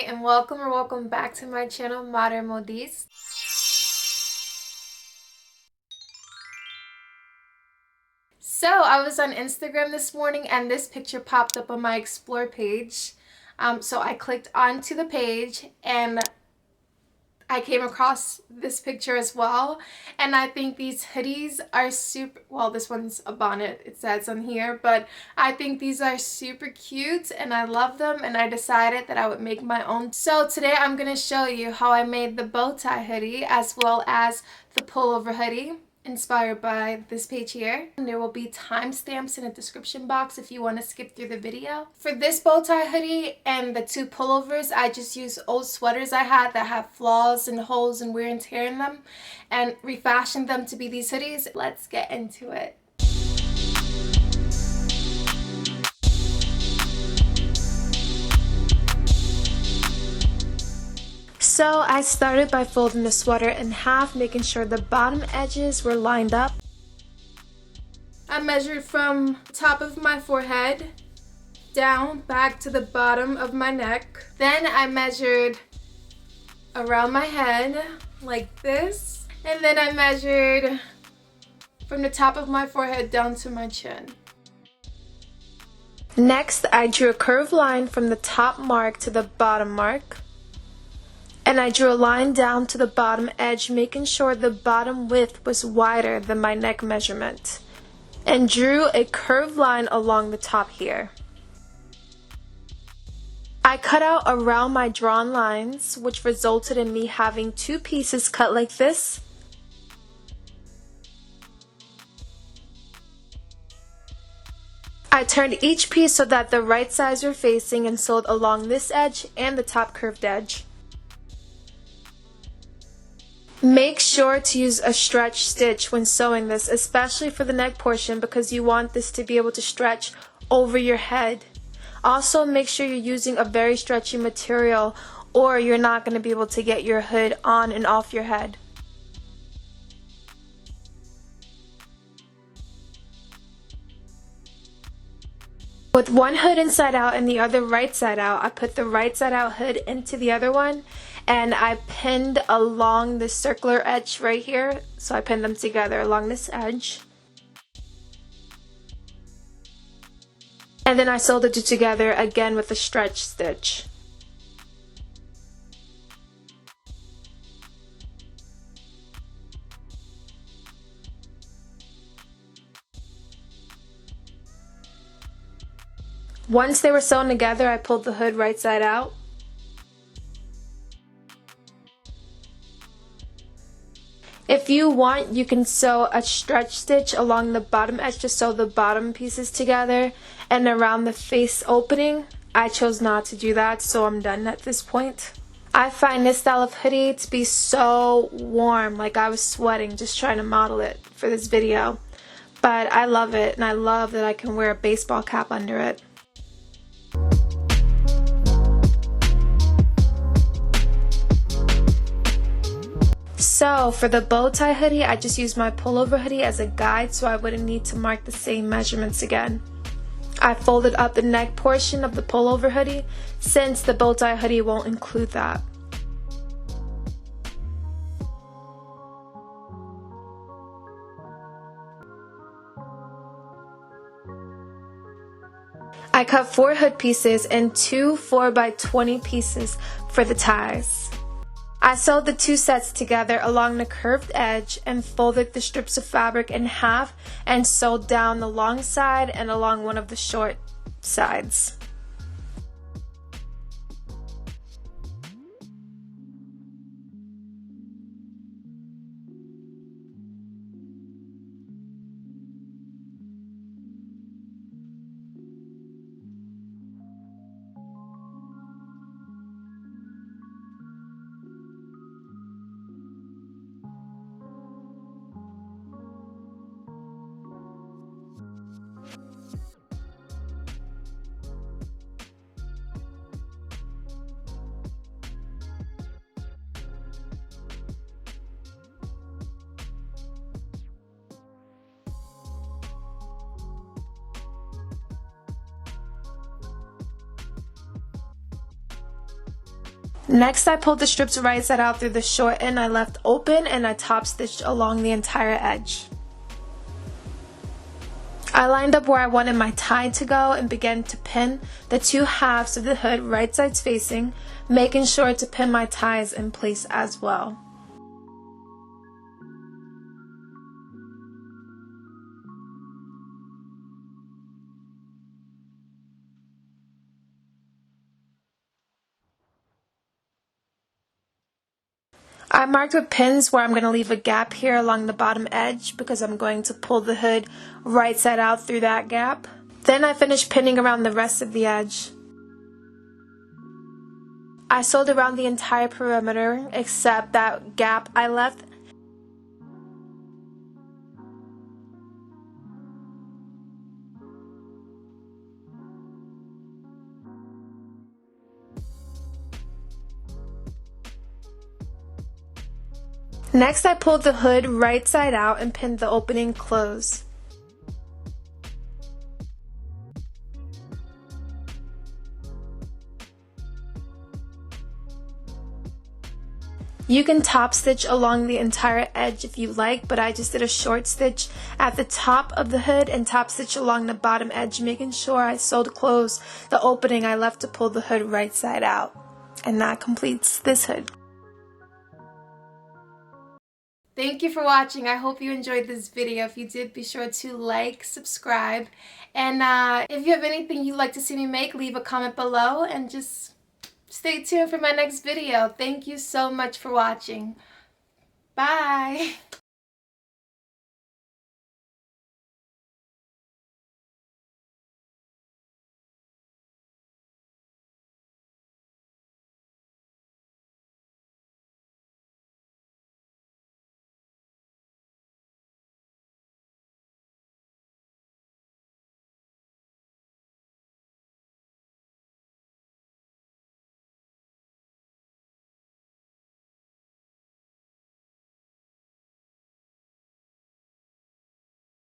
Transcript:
and welcome back to my channel, Modern Hoodies. So I was on Instagram this morning and this picture popped up on my explore page. So I clicked onto the page and I came across this picture as well, and I think these hoodies are super, well, this one's a bonnet, it says on here, but I think these are super cute and I love them, and I decided that I would make my own. So today I'm going to show you how I made the bow tie hoodie as well as the pullover hoodie, inspired by this page here. And there will be timestamps in the description box if you want to skip through the video. For this bow tie hoodie and the two pullovers, I just used old sweaters I had that have flaws and holes and wear and tear in them and refashioned them to be these hoodies. Let's get into it. So I started by folding the sweater in half, making sure the bottom edges were lined up. I measured from the top of my forehead down back to the bottom of my neck. Then I measured around my head like this. And then I measured from the top of my forehead down to my chin. Next, I drew a curved line from the top mark to the bottom mark. And I drew a line down to the bottom edge, making sure the bottom width was wider than my neck measurement. And drew a curved line along the top here. I cut out around my drawn lines, which resulted in me having two pieces cut like this. I turned each piece so that the right sides were facing and sewed along this edge and the top curved edge. Make sure to use a stretch stitch when sewing this, especially for the neck portion, because you want this to be able to stretch over your head. Also, make sure you're using a very stretchy material or you're not going to be able to get your hood on and off your head. With one hood inside out and the other right side out, I put the right side out hood into the other one and I pinned along this circular edge right here. So I pinned them together along this edge. And then I sewed the two together again with a stretch stitch. Once they were sewn together, I pulled the hood right side out. If you want, you can sew a stretch stitch along the bottom edge to sew the bottom pieces together and around the face opening. I chose not to do that, so I'm done at this point. I find this style of hoodie to be so warm, like I was sweating just trying to model it for this video. But I love it, and I love that I can wear a baseball cap under it. So for the bow tie hoodie, I just used my pullover hoodie as a guide so I wouldn't need to mark the same measurements again. I folded up the neck portion of the pullover hoodie since the bow tie hoodie won't include that. I cut 4 hood pieces and 2 4x20 pieces for the ties. I sewed the two sets together along the curved edge and folded the strips of fabric in half and sewed down the long side and along one of the short sides. Next, I pulled the strips right side out through the short end I left open, and I top stitched along the entire edge. I lined up where I wanted my tie to go and began to pin the two halves of the hood right sides facing, making sure to pin my ties in place as well. I marked with pins where I'm going to leave a gap here along the bottom edge because I'm going to pull the hood right side out through that gap. Then I finished pinning around the rest of the edge. I sewed around the entire perimeter except that gap I left. Next, I pulled the hood right side out and pinned the opening closed. You can top stitch along the entire edge if you like, but I just did a short stitch at the top of the hood and top stitch along the bottom edge, making sure I sewed close the opening I left to pull the hood right side out. And that completes this hood. Thank you for watching. I hope you enjoyed this video. If you did, be sure to like, subscribe, and if you have anything you'd like to see me make, leave a comment below, and just stay tuned for my next video. Thank you so much for watching. Bye!